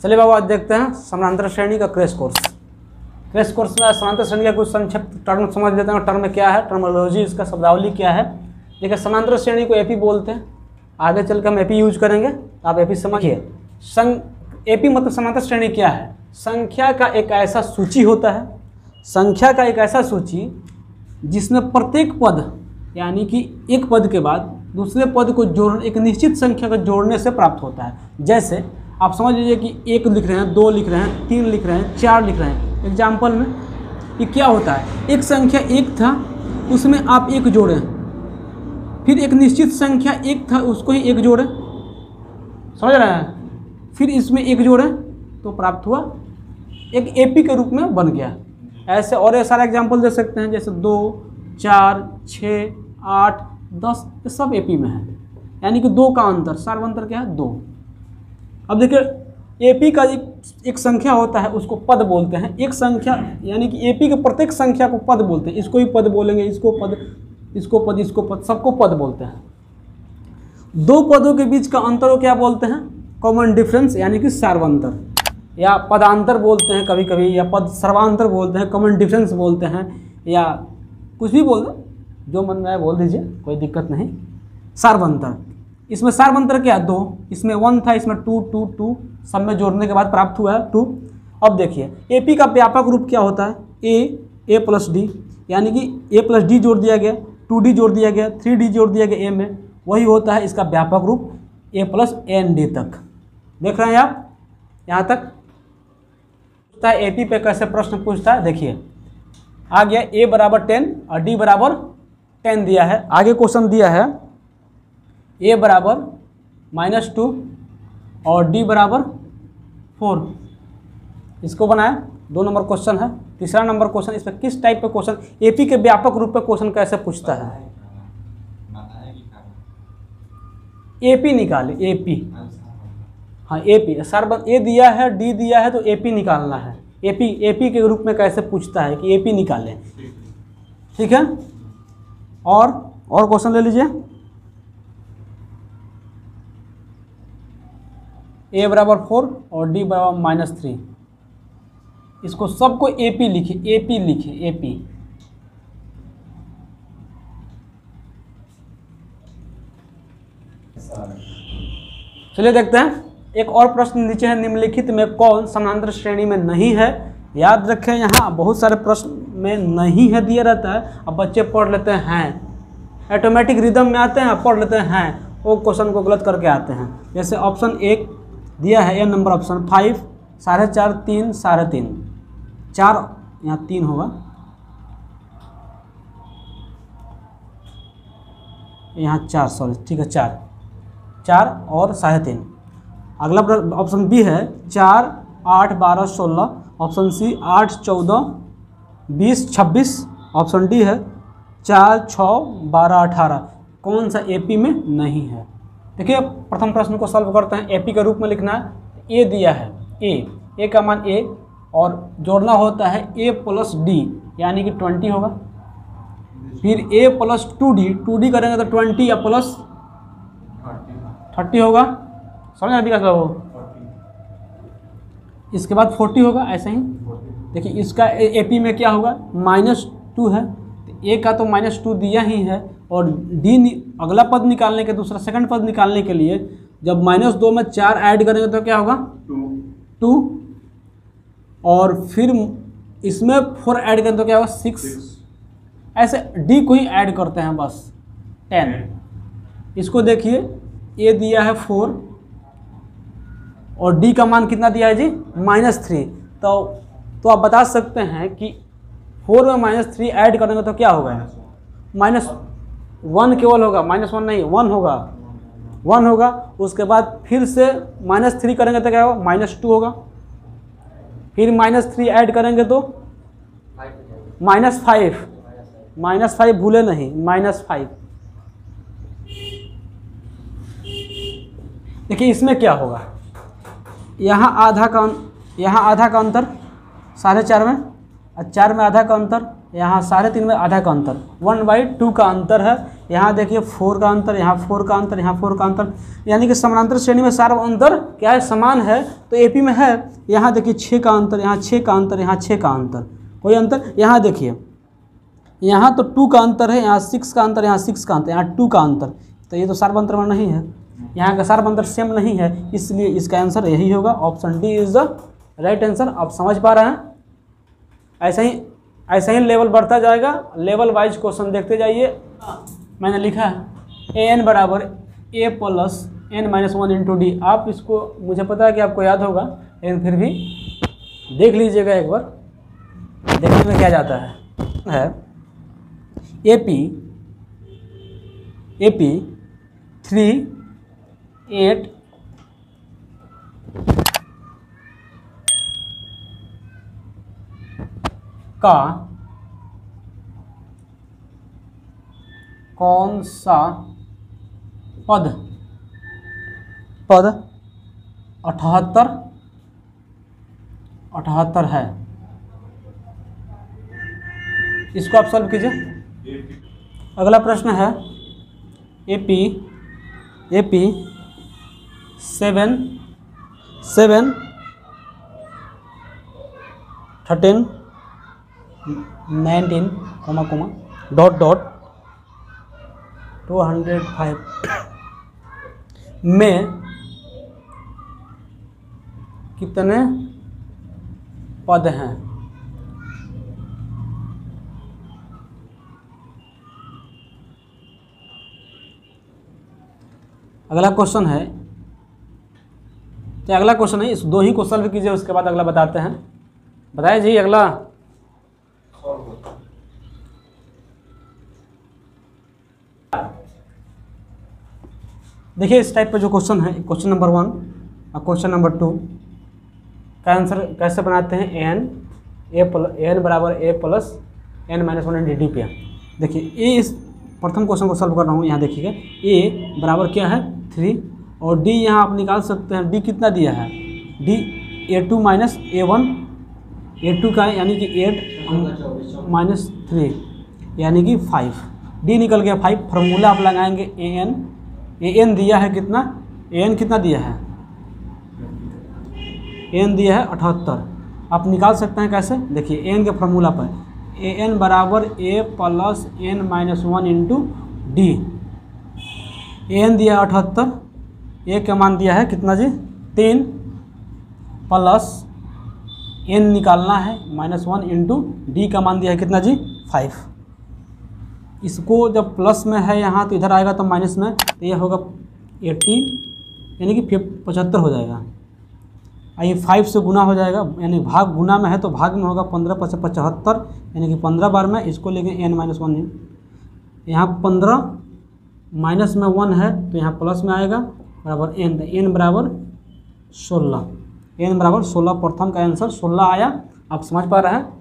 चलिए बाबू आज देखते हैं समानांतर श्रेणी का क्रैश कोर्स। क्रैश कोर्स में समानांतर श्रेणी का कुछ संक्षिप्त टर्म समझ लेते हैं। टर्म क्या है, टर्मोलॉजी, इसका शब्दावली क्या है। देखिए समानांतर श्रेणी को एपी बोलते हैं, आगे चल के हम एपी यूज करेंगे, आप एपी समझिए। एपी मतलब समानांतर श्रेणी क्या है, संख्या का एक ऐसा सूची होता है, संख्या का एक ऐसा सूची जिसमें प्रत्येक पद यानी कि एक पद के बाद दूसरे पद को जोड़ एक निश्चित संख्या को जोड़ने से प्राप्त होता है। जैसे आप समझ लीजिए कि 1 लिख रहे हैं, 2 लिख रहे हैं, 3 लिख रहे हैं, 4 लिख रहे हैं। एग्जाम्पल में ये क्या होता है, एक संख्या 1 था उसमें आप 1 जोड़े, फिर एक निश्चित संख्या 1 था उसको ही 1 जोड़े, समझ रहे हैं, फिर इसमें 1 जोड़े तो प्राप्त हुआ, एक एपी के रूप में बन गया। ऐसे और ये सारे एग्जाम्पल दे सकते हैं, जैसे 2, 4, 6, 8, 10 ये सब एपी में है, यानी कि 2 का अंतर, सार्वंतर क्या है 2। अब देखिए एपी का एक संख्या होता है उसको पद बोलते हैं। एक संख्या यानी कि एपी के प्रत्येक संख्या को पद बोलते हैं, इसको ही पद बोलेंगे, इसको पद, इसको पद, इसको पद, सबको पद बोलते हैं। 2 पदों के बीच का अंतर को क्या बोलते हैं, कॉमन डिफरेंस यानी कि सार्वंतर या पदांतर बोलते हैं कभी कभी, या पद सर्वांतर बोलते हैं, कॉमन डिफरेंस बोलते हैं, या कुछ भी बोल दो, जो मन में आए बोल दीजिए, कोई दिक्कत नहीं। सार्वंतर, इसमें सार्वंतर क्या है 2, इसमें 1 था, इसमें 2, 2, 2, सब में जोड़ने के बाद प्राप्त हुआ है 2। अब देखिए एपी का व्यापक रूप क्या होता है, ए प्लस डी, यानी कि ए प्लस डी जोड़ दिया गया, 2d जोड़ दिया गया, 3d जोड़ दिया गया ए में, वही होता है इसका व्यापक रूप ए प्लस एन डी तक। देख रहे हैं आप यहाँ तक। पूछता है एपी पे कैसे प्रश्न पूछता है, देखिए आ गया a बराबर 10 और d बराबर 10 दिया है। आगे क्वेश्चन दिया है a बराबर -2 और d बराबर 4, इसको बनाया। 2 नंबर क्वेश्चन है। तीसरा नंबर क्वेश्चन, इस पर किस टाइप का क्वेश्चन, एपी के व्यापक रूप पे क्वेश्चन कैसे पूछता है, एपी निकाले, एपी, हाँ एपी, सर्वन ए दिया है, डी दिया है, तो एपी निकालना है। एपी के रूप में कैसे पूछता है कि एपी निकालें, ठीक है। और क्वेश्चन ले लीजिए, ए बराबर 4 और डी बराबर -3, इसको सबको एपी लिखे, एपी। चलिए देखते हैं एक और प्रश्न नीचे है, निम्नलिखित में कौन समानांतर श्रेणी में नहीं है। याद रखें यहाँ बहुत सारे प्रश्न में नहीं है दिया रहता है, अब बच्चे पढ़ लेते हैं, ऑटोमेटिक रिदम में आते हैं, पढ़ लेते हैं, वो क्वेश्चन को गलत करके आते हैं। जैसे ऑप्शन 1 दिया है, ए नंबर ऑप्शन 5, 4.5, 3, 3.5, 4, यहाँ 3 होगा, यहाँ 4, सॉरी ठीक है 4 और 3.5। अगला ऑप्शन बी है 4, 8, 12, 16, ऑप्शन सी 8, 14, 20, 26, ऑप्शन डी है 4, 6, 12, 18। कौन सा एपी में नहीं है। देखिए प्रथम प्रश्न को सॉल्व करते हैं। एपी के रूप में लिखना है, ए दिया है, ए का मान ए और जोड़ना होता है ए प्लस डी यानी कि 20 होगा, फिर ए प्लस 2d करेंगे तो 20 या प्लस 30 होगा, समझ आ रही हो। इसके बाद 40 होगा, ऐसे ही। देखिए इसका एपी में क्या होगा, -2 है, तो ए का तो -2 दिया ही है, और डी अगला पद निकालने के, दूसरा सेकंड पद निकालने के लिए जब -2 में 4 ऐड करेंगे तो क्या होगा 2, और फिर इसमें 4 ऐड करें तो क्या होगा 6, ऐसे डी को ही ऐड करते हैं बस 10। इसको देखिए ए दिया है 4 और डी का मान कितना दिया है जी -3, तो आप बता सकते हैं कि 4 में -3 ऐड करेंगे तो क्या होगा, -1 केवल होगा, -1 नहीं 1 होगा। उसके बाद फिर से -3 करेंगे तो क्या होगा -2 होगा, फिर -3 ऐड करेंगे तो -5 भूले नहीं, -5। देखिए इसमें क्या होगा, यहाँ आधा का अंतर 4.5 में, और 4 में आधा का अंतर, यहाँ 3.5 में आधा का अंतर, 1/2 का अंतर है। यहाँ देखिए 4 का अंतर, यहाँ 4 का अंतर, यहाँ 4 का अंतर, यानी कि समानांतर श्रेणी में सारा अंतर क्या है, समान है। तो एपी में है, यहाँ देखिए 6 का अंतर, यहाँ 6 का अंतर, यहाँ 6 का अंतर, कोई अंतर। यहाँ देखिए यहाँ तो 2 का अंतर है, यहाँ 6 का अंतर, यहाँ 6 का अंतर, यहाँ 2 का अंतर, तो ये तो सार्वभौमिक में नहीं है, यहाँ का सार्वभौमिक सेम नहीं है, इसलिए इसका आंसर यही होगा, option D is the right answer. आप समझ पा रहे हैं। ऐसे ही लेवल बढ़ता जाएगा, लेवल वाइज क्वेश्चन देखते जाइए। मैंने लिखा है ए एन बराबर a plus n minus 1 into d. आप इसको, मुझे पता है कि आपको याद होगा, लेकिन फिर भी देख लीजिएगा एक बार, देखने में क्या जाता है। एपी 3 8 का कौन सा पद 78 है। इसको आप सॉल्व कीजिए। अगला प्रश्न है एपी 7 13 19 डॉट 205 में कितने पद हैं। अगला क्वेश्चन है, तो अगला क्वेश्चन है, इस 2 ही को सॉल्व कीजिए, उसके बाद अगला बताते हैं। बताइए जी अगला। देखिए इस टाइप का जो क्वेश्चन है, क्वेश्चन नंबर 1 और क्वेश्चन नंबर 2 का आंसर कैसे बनाते हैं। एन बराबर a plus n minus 1 D पे। देखिए ए, इस प्रथम क्वेश्चन को सॉल्व कर रहा हूँ। यहाँ देखिएगा ए बराबर क्या है 3 और डी यहाँ आप निकाल सकते हैं। डी कितना दिया है, D A2 minus A1, A2 का यानी कि 8 माइनस 3 यानी कि 5, डी निकल गया 5। फार्मूला आप लगाएंगे एन दिया है कितना, एन कितना दिया है, एन दिया है 78। आप निकाल सकते हैं कैसे, देखिए एन के फार्मूला पर एन बराबर a plus n minus 1 into d. N दिया 78, ए का मान दिया है कितना जी 3 प्लस एन निकालना है -1 इंटू डी का मान दिया है कितना जी 5। इसको जब प्लस में है यहाँ तो इधर आएगा तो माइनस में, तो ये होगा 80 यानी कि 75 हो जाएगा। ये 5 से गुना हो जाएगा, यानी भाग गुना में है तो भाग में होगा 15 × 75 यानी कि 15 बार में। इसको लेके n माइनस 1, यहाँ 15 माइनस में 1 है तो यहाँ प्लस में आएगा बराबर n, n बराबर 16, n बराबर 16। प्रथम का आंसर 16 आया। आप समझ पा रहे हैं।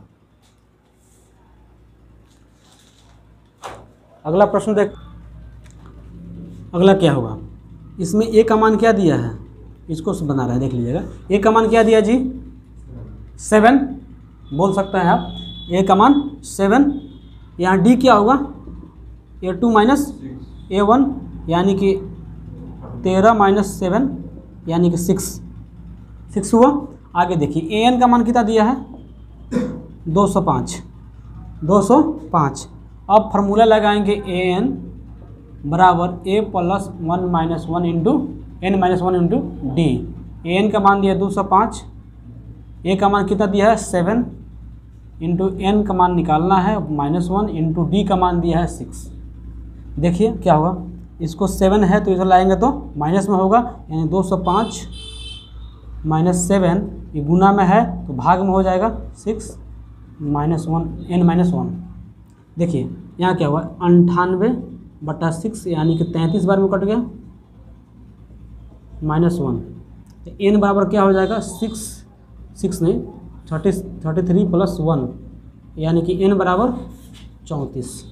अगला प्रश्न देख, अगला क्या होगा, इसमें a का मान क्या दिया है, इसको बना रहा है, देख लीजिएगा। a का मान क्या दिया जी 7 बोल सकते हैं आप, a का मान 7। यहाँ d क्या होगा A2 माइनस A1 यानी कि 13 माइनस 7 यानी कि 6 हुआ। आगे देखिए an का मान कितना दिया है 205। अब फार्मूला लगाएंगे an बराबर a plus 1 minus 1 into n minus 1 into D. an का मान दिया 205, a का मान कितना दिया है 7 इंटू n का मान निकालना है -1 इंटू डी का मान दिया है 6। देखिए क्या होगा, इसको 7 है तो इधर लाएंगे तो माइनस में होगा, यानी 205 माइनस 7 ये गुना में है तो भाग में हो जाएगा 6 माइनस 1 n माइनस 1। देखिए यहाँ क्या हुआ 98/6 यानी कि 33 बार में कट गया -1, तो n बराबर क्या हो जाएगा 6 नहीं 33 प्लस 1 यानी कि n बराबर 34।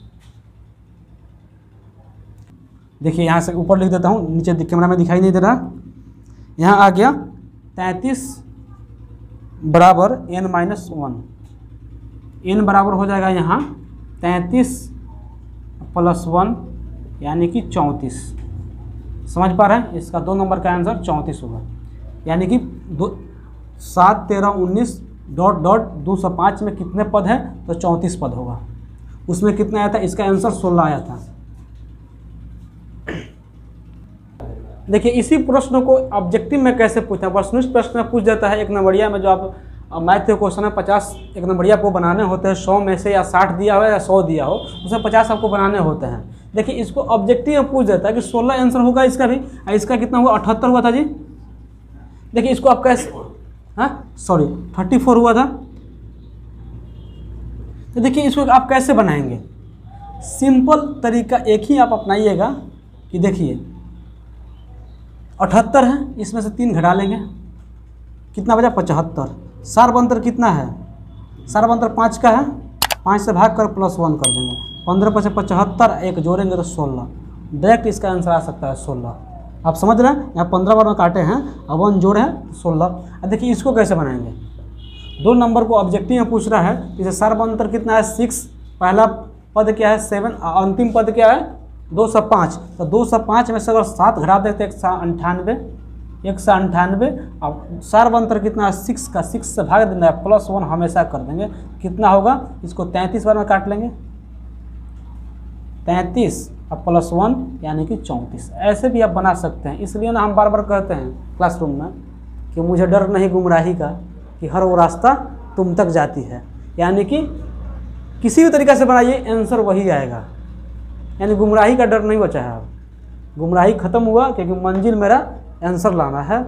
देखिए यहाँ से ऊपर लिख देता हूँ, नीचे कैमरा में दिखाई नहीं दे रहा। यहाँ आ गया 33 बराबर n माइनस 1, n बराबर हो जाएगा यहाँ 33 प्लस 1 यानी कि 34। समझ पा रहे हैं? इसका 2 नंबर का आंसर 34 होगा। यानी कि 7, 13, 19 डॉट डॉट 205 में कितने पद हैं? तो 34 पद होगा। उसमें कितना आया था? इसका आंसर 16 आया था। देखिए इसी प्रश्न को ऑब्जेक्टिव में कैसे पूछते हैं? वस्तुनिष्ठ प्रश्न में पूछ देता है 1 नंबरिया में, जो आप मैथ के क्वेश्चन है 50 1 नंबरिया आपको बनाने होते हैं, 100 में से या 60 दिया हो या 100 दिया हो, उसमें 50 आपको बनाने होते हैं। देखिए इसको ऑब्जेक्टिव में पूछ देता है कि 16 आंसर होगा इसका भी। इसका कितना हुआ? 78 हुआ था जी। देखिए इसको आप कैसे, हाँ सॉरी 34 हुआ था। तो देखिए इसको आप कैसे बनाएंगे? सिंपल तरीका एक ही आप अपनाइएगा कि देखिए 78 है, इसमें से 3 घटा लेंगे, कितना बचा? 75। सार्वंतर कितना है? सार्वंतर 5 का है, 5 से भाग कर +1 कर देंगे, 15 + 75, 1 जोड़ेंगे तो 16। डायरेक्ट इसका आंसर आ सकता है 16। आप समझ रहे हैं? यहाँ 15 बार में काटे हैं, अब 1 जोड़े हैं 16। अब देखिए इसको कैसे बनाएंगे? 2 नंबर को ऑब्जेक्टिव में पूछ रहा है। जैसे सार्वंतर कितना है? 6, पहला पद क्या है? 7, अंतिम पद क्या है? 205। तो 205 में से अगर 7 घटा देते 198, 198। अब सार्वंतर कितना है? 6 का, 6 से भाग देना है, +1 हमेशा कर देंगे, कितना होगा? इसको 33 बार में काट लेंगे, 33 अब +1 यानी कि 34। ऐसे भी आप बना सकते हैं। इसलिए ना हम बार बार कहते हैं क्लासरूम में कि मुझे डर नहीं गुमराही का, कि हर वो रास्ता तुम तक जाती है। यानी कि किसी भी तरीक़े से बनाइए आंसर वही आएगा। यानी गुमराही का डर नहीं बचा है। अब गुमराही ख़त्म हुआ, क्योंकि मंजिल मेरा आंसर लाना है।